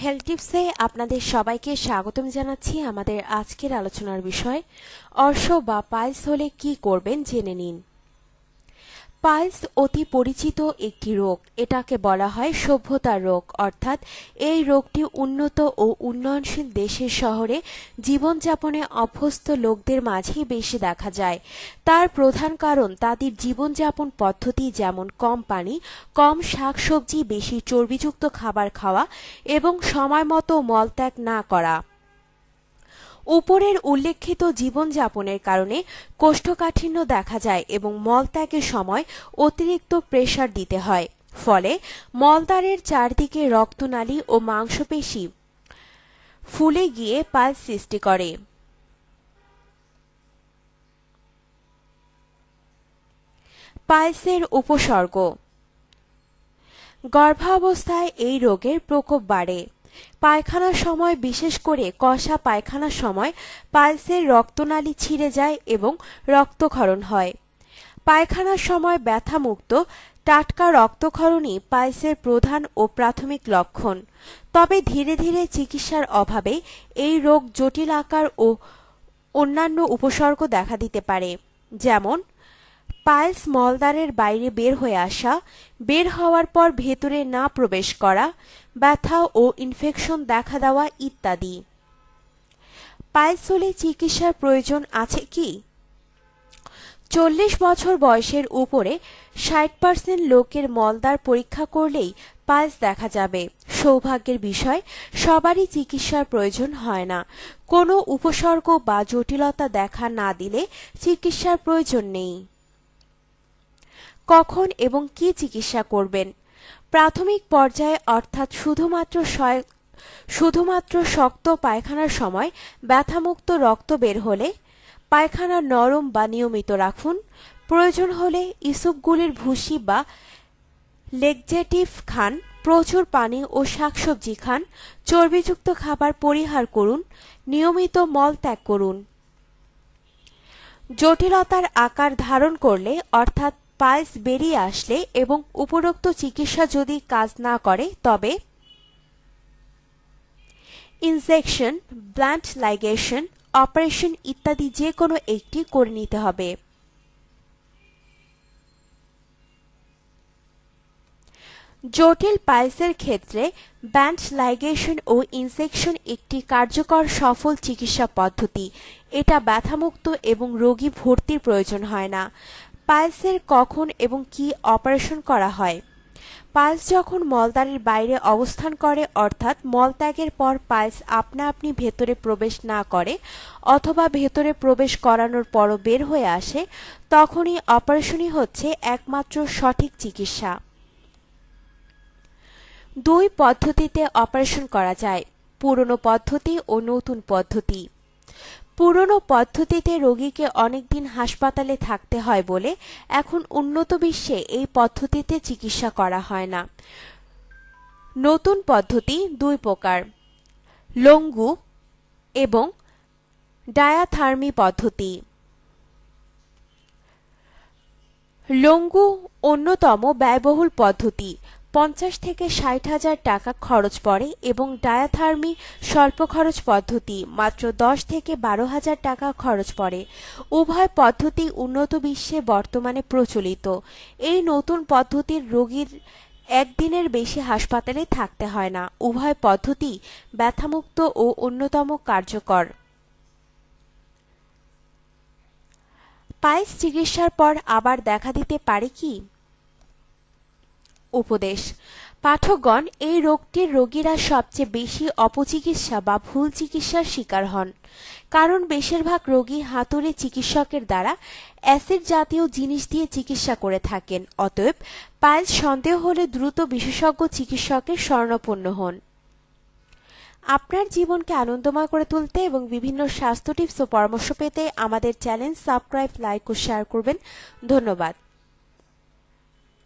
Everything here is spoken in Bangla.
হেলথ টিপসে আপনাদের সবাইকে স্বাগতম জানাচ্ছি। আমাদের আজকের আলোচনার বিষয় অর্শ বা পাইলস হলে কি করবেন জেনে নিন। পাইলস অতি পরিচিত একটি রোগ। এটাকে বলা হয় সভ্যতার রোগ, অর্থাৎ এই রোগটি উন্নত ও উন্নয়নশীল দেশের শহরে জীবনযাপনে অভ্যস্ত লোকদের মাঝেই বেশি দেখা যায়। তার প্রধান কারণ তাদের জীবনযাপন পদ্ধতি, যেমন কম পানি, কম শাকসবজি, বেশি চর্বিযুক্ত খাবার খাওয়া এবং সময়মতো মলত্যাগ না করা। উপরের উল্লেখিত জীবনযাপনের কারণে কোষ্ঠকাঠিন্য দেখা যায় এবং মলত্যাগের সময় অতিরিক্ত প্রেসার দিতে হয়। ফলে মলদ্বারের চারদিকে রক্তনালী ও মাংসপেশি ফুলে গিয়ে পাইলস সৃষ্টি করে। পাইলসের উপসর্গ: গর্ভাবস্থায় এই রোগের প্রকোপ বাড়ে। পায়খানার সময়, বিশেষ করে কষা পায়খানার সময় পাইলসের রক্তনালী ছিঁড়ে যায় এবং রক্তক্ষরণ হয়। পায়খানার সময় ব্যথামুক্ত টাটকা রক্তক্ষরণই পাইলসের প্রধান ও প্রাথমিক লক্ষণ। তবে ধীরে ধীরে চিকিৎসার অভাবে এই রোগ জটিল আকার ও অন্যান্য উপসর্গ দেখা দিতে পারে, যেমন পাইলস মলদ্বারের বাইরে বের হয়ে আসা, বের হওয়ার পর ভেতরে না প্রবেশ করা, ব্যথা ও ইনফেকশন দেখা দেওয়া ইত্যাদি। পাইলস হলে চিকিৎসার প্রয়োজন আছে কি? 40 বছর বয়সের উপরে 60% লোকের মলদ্বার পরীক্ষা করলেই পাইলস দেখা যাবে। সৌভাগ্যের বিষয়, সবারই চিকিৎসার প্রয়োজন হয় না। কোনো উপসর্গ বা জটিলতা দেখা না দিলে চিকিৎসার প্রয়োজন নেই। কখন এবং কি চিকিৎসা করবেন? প্রাথমিক পর্যায়ে, অর্থাৎ শুধুমাত্র শক্ত পায়খানার সময় ব্যথামুক্ত রক্ত বের হলে পায়খানা নরম বা নিয়মিত রাখুন। প্রয়োজন হলে ইসবগুলির ভুসি বা লেকজেটিভ খান। প্রচুর পানি ও শাকসবজি খান। চর্বিযুক্ত খাবার পরিহার করুন। নিয়মিত মল ত্যাগ করুন। জটিলতার আকার ধারণ করলে, অর্থাৎ পাইলস বেরিয়ে আসলে এবং উপরোক্ত চিকিৎসা যদি কাজ না করে, তবে ইনজেকশন, ব্লান্ট লাইগেশন, অপারেশন ইত্যাদি যে কোনো একটি করে নিতে হবে। জটিল পাইলসের ক্ষেত্রে ব্যান্ড লাইগেশন ও ইনজেকশন একটি কার্যকর সফল চিকিৎসা পদ্ধতি। এটা ব্যথামুক্ত এবং রোগী ভর্তির প্রয়োজন হয় না। পাইলসের কখন এবং কি অপারেশন করা হয়? পাইলস যখন মলদ্বারের বাইরে অবস্থান করে, অর্থাৎ মলত্যাগের পর পাইলস আপনা আপনি ভেতরে প্রবেশ না করে অথবা ভেতরে প্রবেশ করানোর পরও বের হয়ে আসে, তখনই অপারেশনই হচ্ছে একমাত্র সঠিক চিকিৎসা। দুই পদ্ধতিতে অপারেশন করা যায়: পুরনো পদ্ধতি ও নতুন পদ্ধতি। পুরনো পদ্ধতিতে রোগীকে অনেকদিন হাসপাতালে থাকতে হয় বলে এখন উন্নত বিশ্বে এই পদ্ধতিতে চিকিৎসা করা হয় না। নতুন পদ্ধতি দুই প্রকার: লংগু এবং ডায়াথার্মি পদ্ধতি। লংগু অন্যতম ব্যয়বহুল পদ্ধতি। 50 থেকে 60,000 টাকা খরচ পড়ে এবং ডায়াথার্মি স্বল্প খরচ পদ্ধতি, মাত্র 10 থেকে 12,000 টাকা খরচ পড়ে। উভয় পদ্ধতি উন্নত বিশ্বে বর্তমানে প্রচলিত। এই নতুন পদ্ধতির রোগীর একদিনের বেশি হাসপাতালে থাকতে হয় না। উভয় পদ্ধতি ব্যথামুক্ত ও অন্যতম কার্যকর। পাইলস চিকিৎসার পর আবার দেখা দিতে পারে কি? উপদেশ: পাঠকগণ, এই রোগটির রোগীরা সবচেয়ে বেশি অপচিকিৎসা বা ভুল চিকিৎসার শিকার হন। কারণ বেশিরভাগ রোগী হাতুড়ে চিকিৎসকের দ্বারা অ্যাসিড জাতীয় জিনিস দিয়ে চিকিৎসা করে থাকেন। অতএব পাইলস সন্দেহ হলে দ্রুত বিশেষজ্ঞ চিকিৎসকের শরণাপন্ন হন। আপনার জীবনকে আনন্দময় করে তুলতে এবং বিভিন্ন স্বাস্থ্য টিপস ও পরামর্শ পেতে আমাদের চ্যানেল সাবস্ক্রাইব, লাইক ও শেয়ার করবেন। ধন্যবাদ।